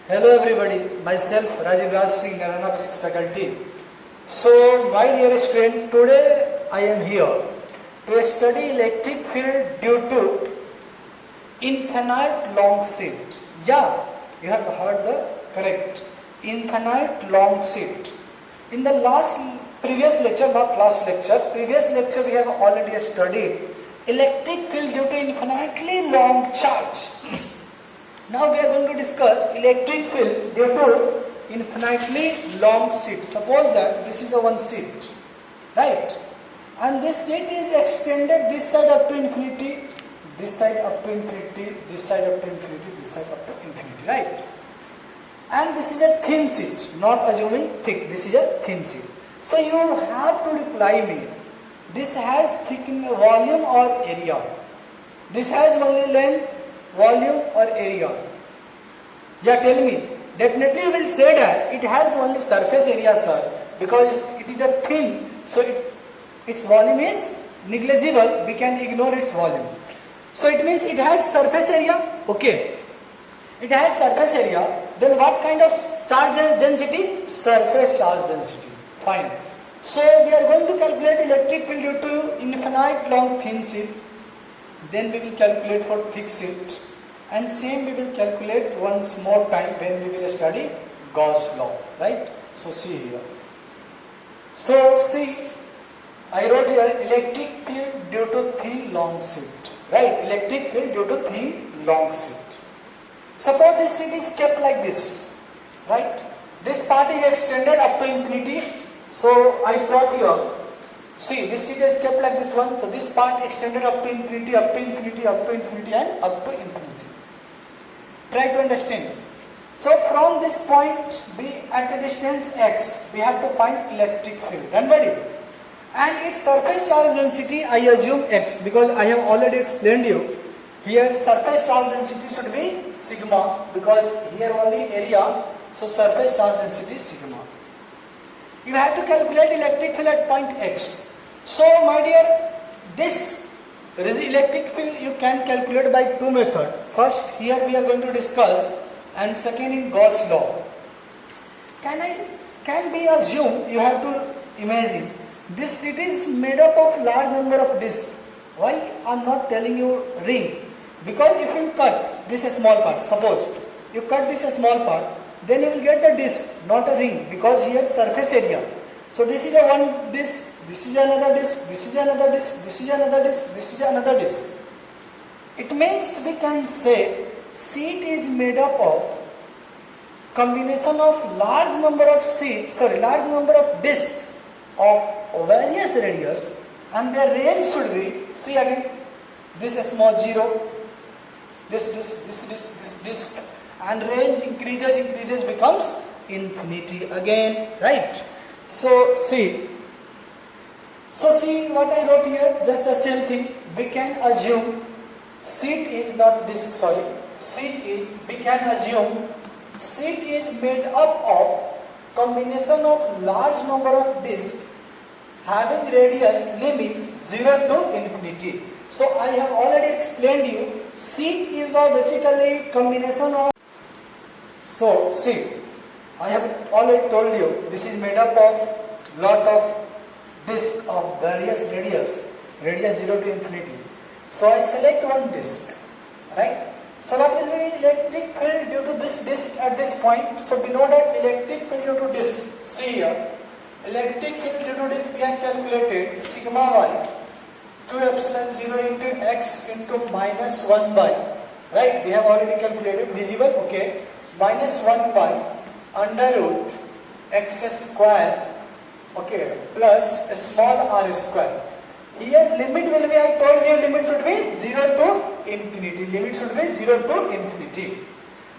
Hello everybody, myself Rajiv Raj Singh, Narana Physics faculty. So my dear student, today I am here to study electric field due to infinite long shift. Yeah, you have heard the correct. Infinite long shift. In the previous lecture we have already studied electric field due to infinitely long charge. Now we are going to discuss electric field due to infinitely long sheet. Suppose that this is a one sheet, right? And this sheet is extended this side up to infinity, this side up to infinity, this side up to infinity, this side up to infinity, right? And this is a thin sheet, not assuming thick, this is a thin sheet. So you have to reply me, this has thickness, volume or area? This has only length, volume or area? Yeah, tell me. Definitely you will say that it has only surface area, sir, because it is a thin, so its volume is negligible, we can ignore its volume. So it means it has surface area, okay. It has surface area, then what kind of charge density? Surface charge density, fine. So we are going to calculate electric field due to infinite long thin sheet, then we will calculate for thick sheet. And same we will calculate once more time when we will study Gauss law, right? So see here. So see, I wrote here electric field due to thin long sheet, right? Electric field due to thin long sheet. Suppose this sheet is kept like this, right? This part is extended up to infinity. So I plot here. See, this sheet is kept like this one. So this part extended up to infinity, up to infinity, up to infinity, and up to infinity. Try to understand. So from this point B at a distance x, we have to find electric field. Done, buddy? And its surface charge density, I assume x, because I have already explained you. Here surface charge density should be sigma, because here only area, so surface charge density is sigma. You have to calculate electric field at point x. So my dear, this electric field you can calculate by two methods. First, here we are going to discuss, and second in Gauss law. Can we assume, you have to imagine, this sheet is made up of large number of discs. Why I am not telling you ring? Because if you cut this small part, suppose you cut this small part, then you will get a disc, not a ring, because here surface area. So this is a one disc, this is another disc, this is another disc, this is another disc, this is another disc. It means we can say sheet is made up of combination of large number of discs of various radius, and their range should be, see again, this is small zero, this disc, and range increases becomes infinity again, right? So see what I wrote here, just the same thing. We can assume sheet is made up of combination of large number of discs having radius limits 0 to infinity. So I have already explained you, sheet is basically combination of. So see, I have already told you, this is made up of lot of discs of various radius 0 to infinity. So I select one disc, right? So what will be electric field due to this disc at this point? So we know that electric field due to disc, see here, electric field due to disc we have calculated sigma y 2 epsilon 0 into x into minus 1 by, right? We have already calculated, visible, okay, minus 1 by under root x square, okay, plus a small r square. Here limit will be, I told you, limit should be 0 to infinity. Limit should be 0 to infinity.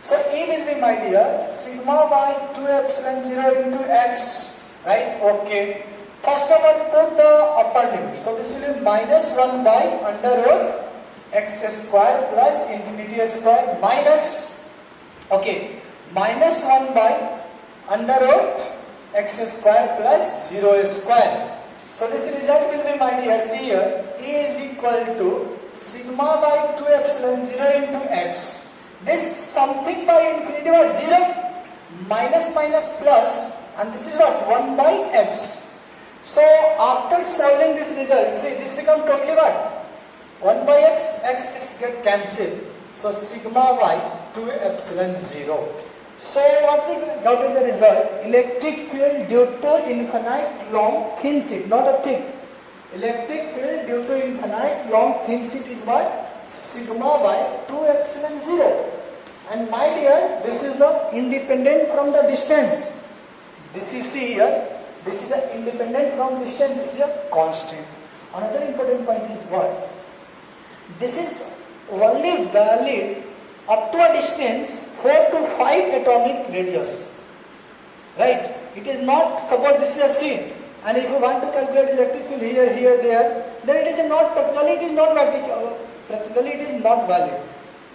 So E will be, my dear, sigma y 2 epsilon 0 into x, right? Okay. First of all, put the upper limit. So this will be minus 1 by under root x square plus infinity square minus, okay, minus 1 by under root x square plus 0 square. So this result will be, my dear, see here, A is equal to sigma by 2 epsilon 0 into x. This something by infinity or 0, minus minus plus, and this is what? 1 by x. So after solving this result, see this becomes totally what? 1 by x get cancelled. So sigma y 2 epsilon 0. So what we got in the result? Electric field due to infinite long thin sheet, not a thick. Electric field due to infinite long thin sheet is what? Sigma by 2 epsilon 0. And my dear, this is the independent from the distance. This is here. This is the independent from distance. This is a constant. Another important point is what? This is only valid up to a distance 4 to 5 atomic radius. Right? It is not, suppose this is a sheet, and if you want to calculate electric field here, here, there, then it is not, practically it is not valid.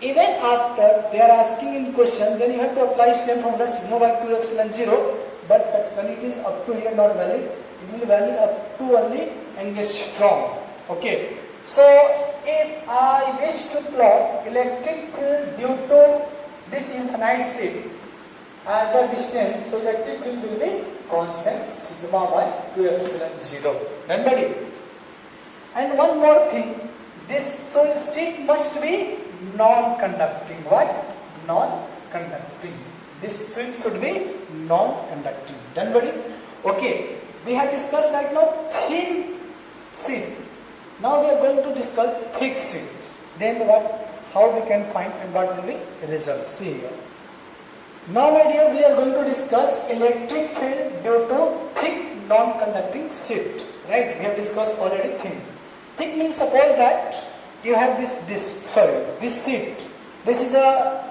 Even after they are asking in question, then you have to apply same formula sigma by 2 epsilon 0, but practically it is up to here not valid. It will be valid up to only angstrom. Okay. So if I wish to plot electric field due to this infinite sheet as a distance, so electric field will be constant sigma by 2 epsilon 0. Remember? And one more thing, this sheet must be non-conducting. What? Non-conducting. This sheet should be non-conducting. Done, buddy? Okay. We have discussed right now thin sheet. Now we are going to discuss thick sheet. Then what? How we can find and what will be the result? See here. Now, my dear, we are going to discuss electric field due to thick non-conducting sheet. Right? We have discussed already thin. Thick means suppose that you have this sheet. This is a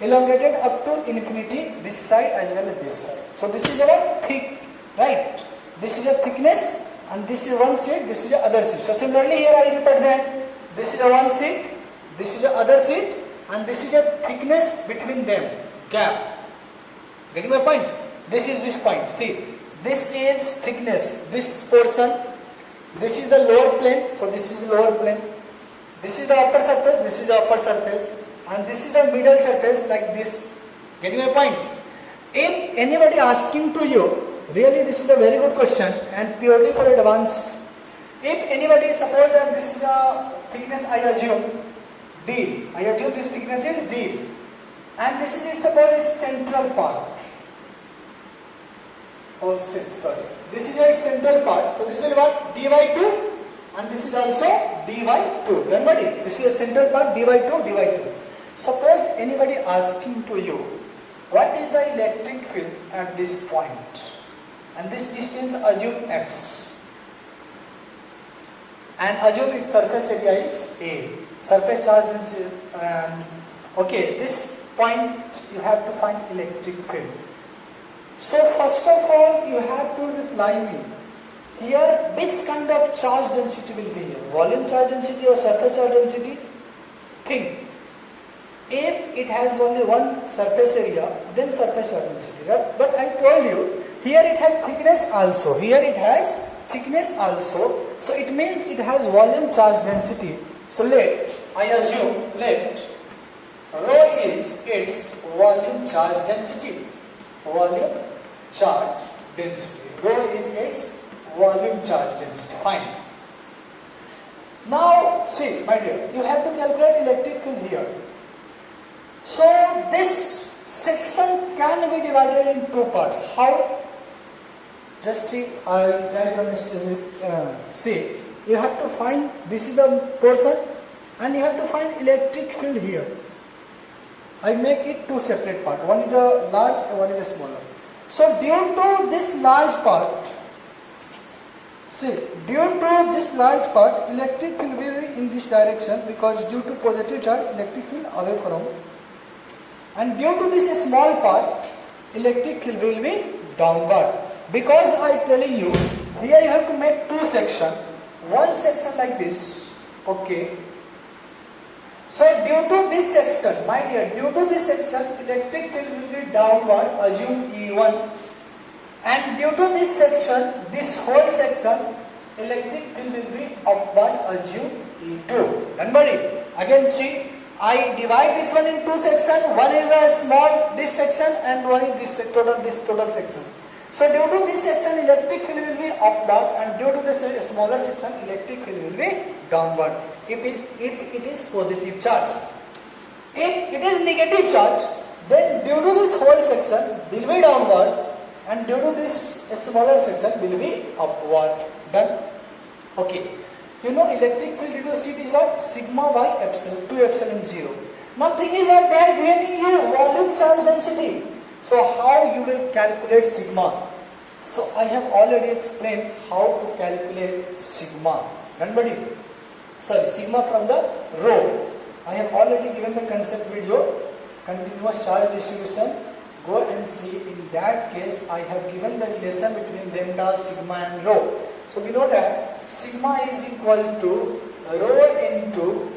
elongated up to infinity, this side as well as this side. So this is our thick, right? This is a thickness, and this is one sheet, this is the other sheet. So similarly here I represent, this is a one sheet, this is the other sheet, and this is the thickness between them, gap. Getting my points? This is this point. See, this is thickness, this portion. This is the lower plane, so this is the lower plane. This is the upper surface, this is the upper surface, and this is the middle surface like this. Getting my points? If anybody asking to you, really this is a very good question and purely for advance. If anybody suppose that this is the thickness I assume D, I assume this thickness is D, and this is suppose its central part. Oh sorry, this is its central part. So this will be what? D by 2. And this is also d by 2. Remember it? This is a central part, d by 2, d by 2. Suppose anybody asking to you, what is the electric field at this point? And this distance assume x. And assume its surface area is A. Surface charge is okay, this point you have to find electric field. So first of all, you have to reply me. Here, which kind of charge density will be here? Volume charge density or surface charge density? Think. If it has only one surface area, then surface charge density. Right? But I told you, here it has thickness also. Here it has thickness also. So it means it has volume charge density. So I assume rho is its volume charge density. Volume charge density. Rho is its volume charge density. Fine. Now, see, my dear, you have to calculate electric field here. So, this section can be divided in two parts. How? Just see, I will try to understand. See, you have to find, this is the portion, and you have to find electric field here. I make it two separate parts. One is the large and one is the smaller. So, due to this large part, see, due to this large part, electric field will be in this direction because due to positive charge, electric field away from. And due to this small part, electric field will be downward. Because I telling you, here you have to make two sections. One section like this, okay. So due to this section, my dear, due to this section, electric field will be downward, assume E1. And due to this section, this whole section, electric field will be upward, assume E2. Remember it? Again see, I divide this one in two sections. One is a small this section and one is this total section. So due to this section, electric field will be upward, and due to this smaller section, electric field will be downward. If it is positive charge. If it is negative charge, then due to this whole section will be downward, and due to this smaller section will be upward. Done? Okay. You know electric field due to sheet is what? Sigma by epsilon, 2 epsilon 0. Now thing is that they are giving you volume charge density. So how you will calculate sigma? So I have already explained how to calculate sigma. Everybody? Sorry, sigma from the rho. I have already given the concept video, continuous charge distribution. Go and see. In that case, I have given the relation between lambda, sigma and rho. So we know that sigma is equal to rho into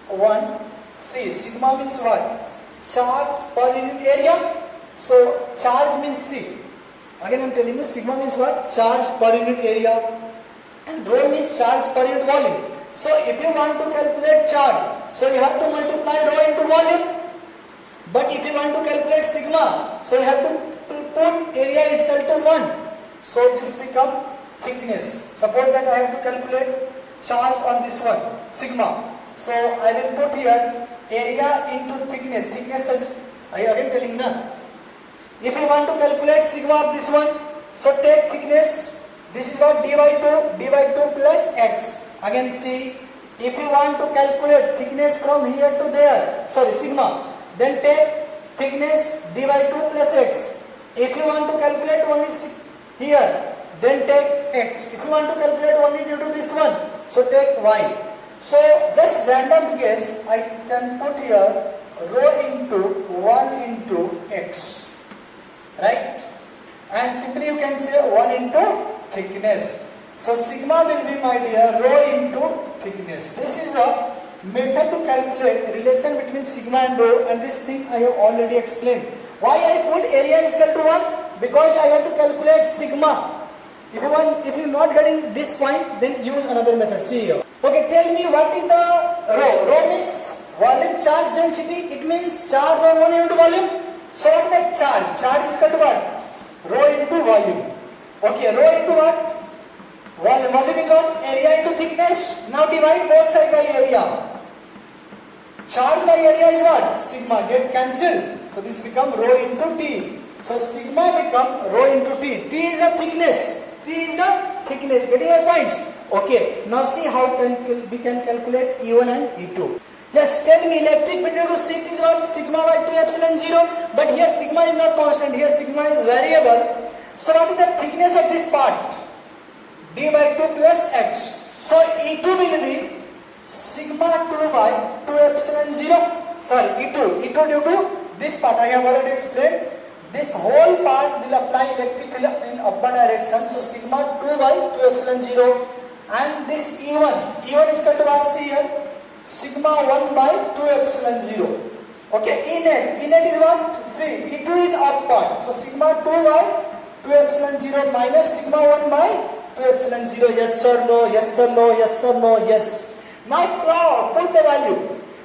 1. See, sigma means what? Charge per unit area. So charge means C. Again I am telling you, sigma means what? Charge per unit area. And rho means charge per unit volume. So if you want to calculate charge, so you have to multiply rho into volume. But if you want to calculate sigma, so you have to put area is equal to 1. So this becomes thickness. Suppose that I have to calculate charge on this one, sigma. So I will put here area into thickness. Thickness is, I again telling you now. If you want to calculate sigma of this one, so take thickness. This is what d by 2 plus x. Again see, if you want to calculate thickness from here to there, sorry sigma, then take thickness d by 2 plus x. If you want to calculate only here, then take x. If you want to calculate only due to this one, so take y. So just random guess, I can put here rho into 1 into x, right? And simply you can say 1 into thickness. So sigma will be, my dear, rho into thickness. This is the method to calculate relation between sigma and rho, and this thing I have already explained. Why I put area is equal to 1? Because I have to calculate sigma. If you are not getting this point, then use another method. See here. Okay, tell me what is the rho? Rho means volume charge density. It means charge on one unit volume. So what is the charge? Charge is equal to what? Rho into volume. Okay, rho into what? Volume become area into thickness. Now divide both sides by area. Charge by area is what? Sigma. Get cancelled. So this become rho into T. So sigma become rho into T. T is the thickness. T is the thickness. Getting my points? Okay. Now see how we can calculate E1 and E2. Just tell me electric field due to sheet is what? Sigma by 2 epsilon 0. But here sigma is not constant. Here sigma is variable. So what is the thickness of this part? D by 2 plus x. So E2 will be sigma 2 by 2 epsilon 0. Sorry, E2 due to this part I have already explained. This whole part will apply electric field in upward direction. So sigma 2 by 2 epsilon 0. And this E1 is equal to what? See here. Sigma 1 by 2 epsilon 0. Okay, E net is what? See, E2 is upward. So sigma 2 by 2 epsilon 0 minus sigma 1 by 2 epsilon 0. Yes or no? Yes or no? Yes or no? Yes. Now put the value.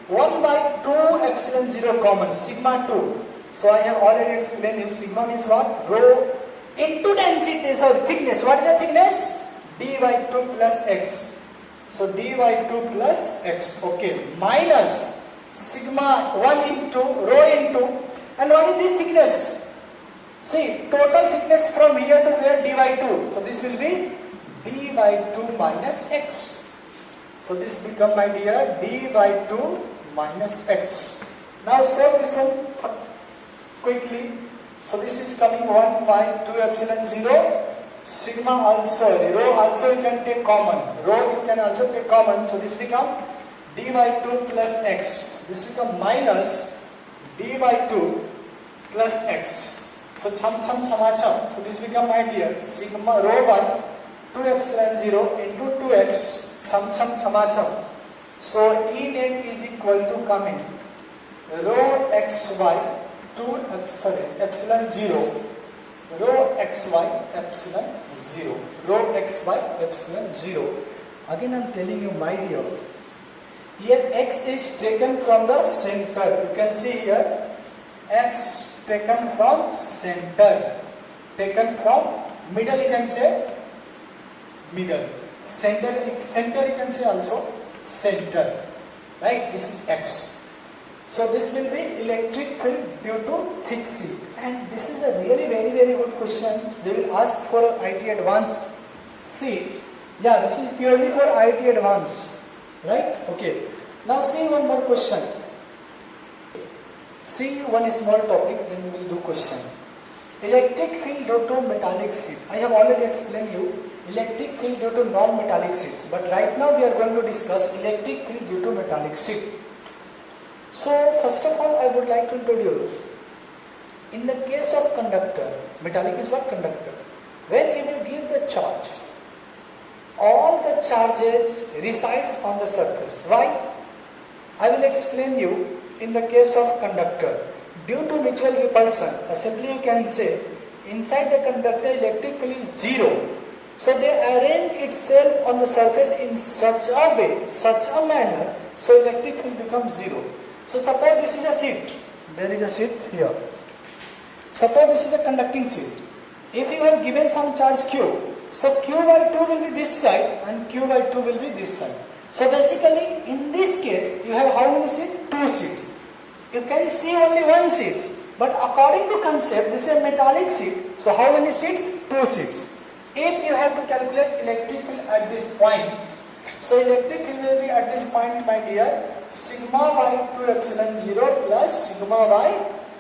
1 by 2 epsilon 0 common. Sigma 2. So I have already explained you. Sigma means what? Rho into density, sorry, thickness. What is the thickness? D by 2 plus x. So d by 2 plus x. Okay. Minus sigma 1 into rho into. And what is this thickness? See, total thickness from here to there d by 2. So this will be d by 2 minus x. So this become, my dear, d by 2 minus x. Now solve this one quickly. So this is coming 1 by 2 epsilon 0. Sigma also, rho also you can take common. Rho you can also take common. So this become d by 2 plus x. This become minus d by 2 plus x. So cham. So this become, my dear, sigma rho by 2 epsilon 0 into 2x. Cham. So E net is equal to coming rho x by 2 epsilon 0. Rho x by epsilon 0. Rho x by epsilon 0. Again I am telling you, my dear, Here x is taken from the center. You can see here x taken from center. Taken from middle, you can say middle. Center you can say also center. Right? This is x. So this will be electric field due to thick sheet. And this is a really very good question. They will ask for IT advanced sheet. Yeah, this is purely for IT advanced. Right? Okay. Now see one more question. See one small topic, then we will do question. Electric field due to metallic sheet. I have already explained you electric field due to non-metallic sheet. But right now we are going to discuss electric field due to metallic sheet. So first of all, I would like to introduce, in the case of conductor, metallic is what? Conductor. When we will give the charge, all the charges resides on the surface. Why? I will explain you. In the case of conductor, due to mutual repulsion, simply you can say inside the conductor electric field is zero. So they arrange itself on the surface in such a way, such a manner, so electric field becomes zero. So suppose this is a sheet. There is a sheet here. Suppose this is a conducting sheet. If you have given some charge Q, so Q by 2 will be this side and Q by 2 will be this side. So basically in this case you have how many sheets? 2 sheets. You can see only one sheet. But according to concept, this is a metallic sheet. So how many sheets? 2 sheets. If you have to calculate electric field at this point, so electric field will be at this point, my dear, sigma by 2 epsilon 0 plus sigma by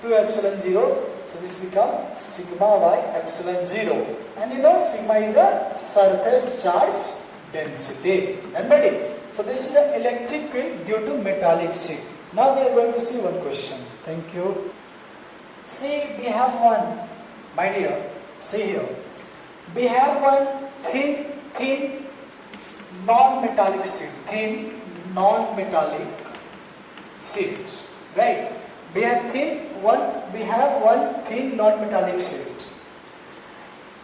2 epsilon 0. So this becomes sigma by epsilon 0. And you know sigma is the surface charge density. Remember it? So this is the electric field due to metallic sheet. Now we are going to see one question. Thank you. See, we have one, my dear, see here. We have one thin non-metallic sheet. Thin non-metallic sheet. Right? We have one thin non-metallic sheet.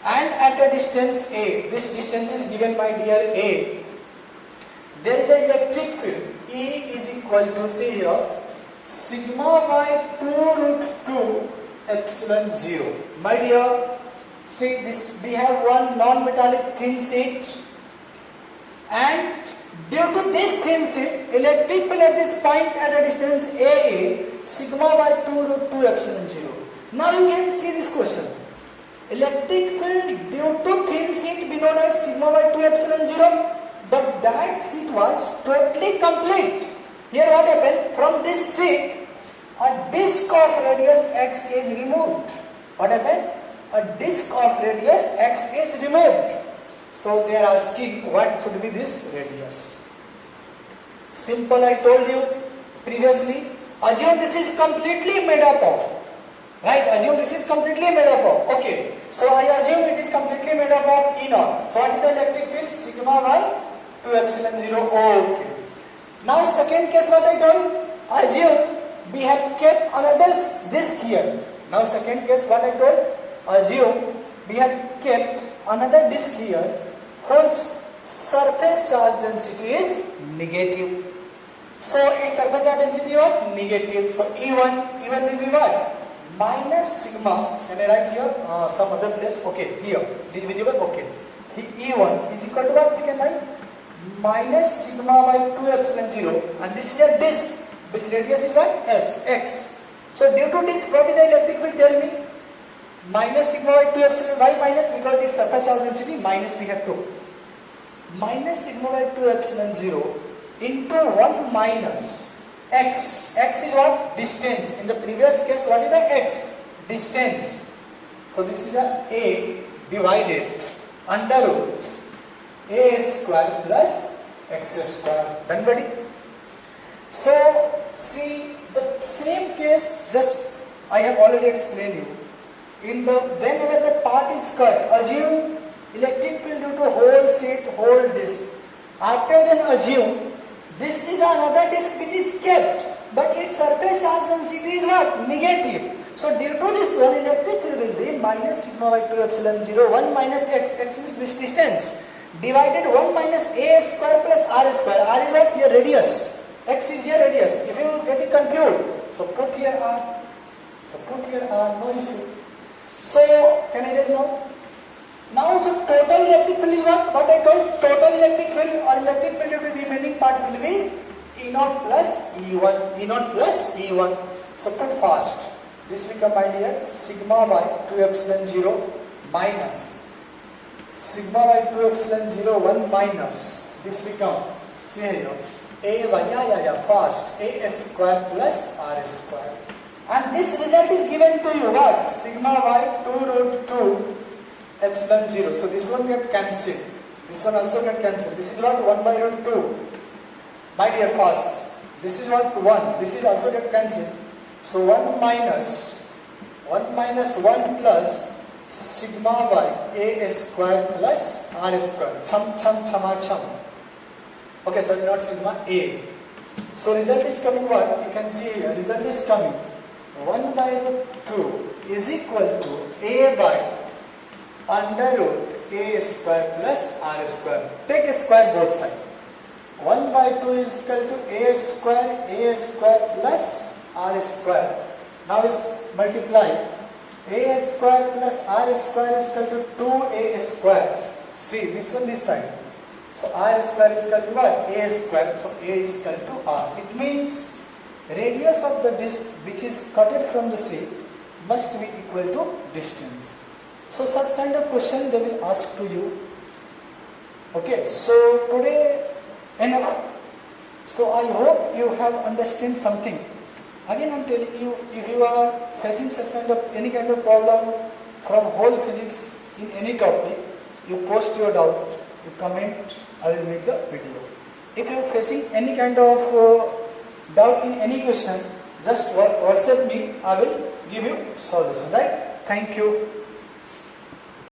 And at a distance A, this distance is given by dear A. There is an electric field. E is equal to, see here, sigma by 2 root 2 epsilon 0. My dear, see this, we have one non-metallic thin sheet, and due to this thin sheet, electric field at this point at a distance AA, sigma by 2 root 2 epsilon 0. Now you can see this question. Electric field due to thin sheet we know that sigma by 2 epsilon 0. But that sheet was totally complete. Here what happened? From this sheet, a disc of radius x is removed. What happened? A disc of radius x is removed. So they are asking what should be this radius. Simple, I told you previously. Assume this is completely made up of. Right? Assume this is completely made up of. Okay. So I assume it is completely made up of E naught. So what is the electric field? Sigma by 2 epsilon 0. Okay. Now second case what I told? Assume we have kept another disc here. Now second case what I told? Assume we have kept another disc here whose surface charge density is negative. So its surface charge density what? Negative. So E1 will be what? Minus sigma. Can I write here? Some other place? Okay, here. This is visible? Okay. E1 is equal to what? We can write minus sigma by 2 epsilon 0, and this is a disc which radius is what? S, x. So due to this, what is the electric field? Tell me. Minus sigma by 2 epsilon, why minus? Because its surface charge density minus we have 2. Minus sigma by 2 epsilon 0 into 1 minus x. X is what? Distance. In the previous case, what is the x? Distance. So this is a divided under root a square plus x square. Done, buddy? So, see the same case, just I have already explained you. Whenever the part is cut, assume electric field due to whole sheet, whole disc. After then assume this is another disc which is kept, but its surface charge density is what? Negative. So due to this one, electric field will be minus sigma by 2 epsilon 0, 1 minus x, x is this distance, divided 1 minus a square plus r square. R is what? Your radius. X is your radius. If you get it confused, so put here R. So put here R, no issue. So can I erase now? Now the total electric field is what I told, total electric field or electric field of the remaining part will be E naught plus E1. E naught plus E1. So put fast. This become my dear sigma by 2 epsilon 0 minus sigma by 2 epsilon 0 1 minus. This become, see here, A by, fast, A square plus R square. And this result is given to you what? Sigma by 2 root 2 epsilon 0. So this one get cancelled. This one also get cancelled. This is what? 1 by root 2. My dear fast. This is what? 1. This is also get cancelled. So 1 minus 1 plus sigma by A square plus R square. Cham. Okay, so not sigma, A. So result is coming what? You can see here. Result is coming 1 by root 2 is equal to A by under root A square plus R square. Take a square both sides. 1 by 2 is equal to A square plus R square. Now is multiply. A square plus R square is equal to 2A square. See this one this side. So R square is equal to what? A square. So A is equal to R. It means radius of the disc which is cutted from the sea must be equal to distance. So such kind of question they will ask to you. Okay, so today enough. So I hope you have understood something. Again I am telling you, if you are facing such kind of any kind of problem from whole physics in any topic, you post your doubt, you comment, I will make the video. If you are facing any kind of doubt in any question, just WhatsApp me, I will give you solution, right? Thank you.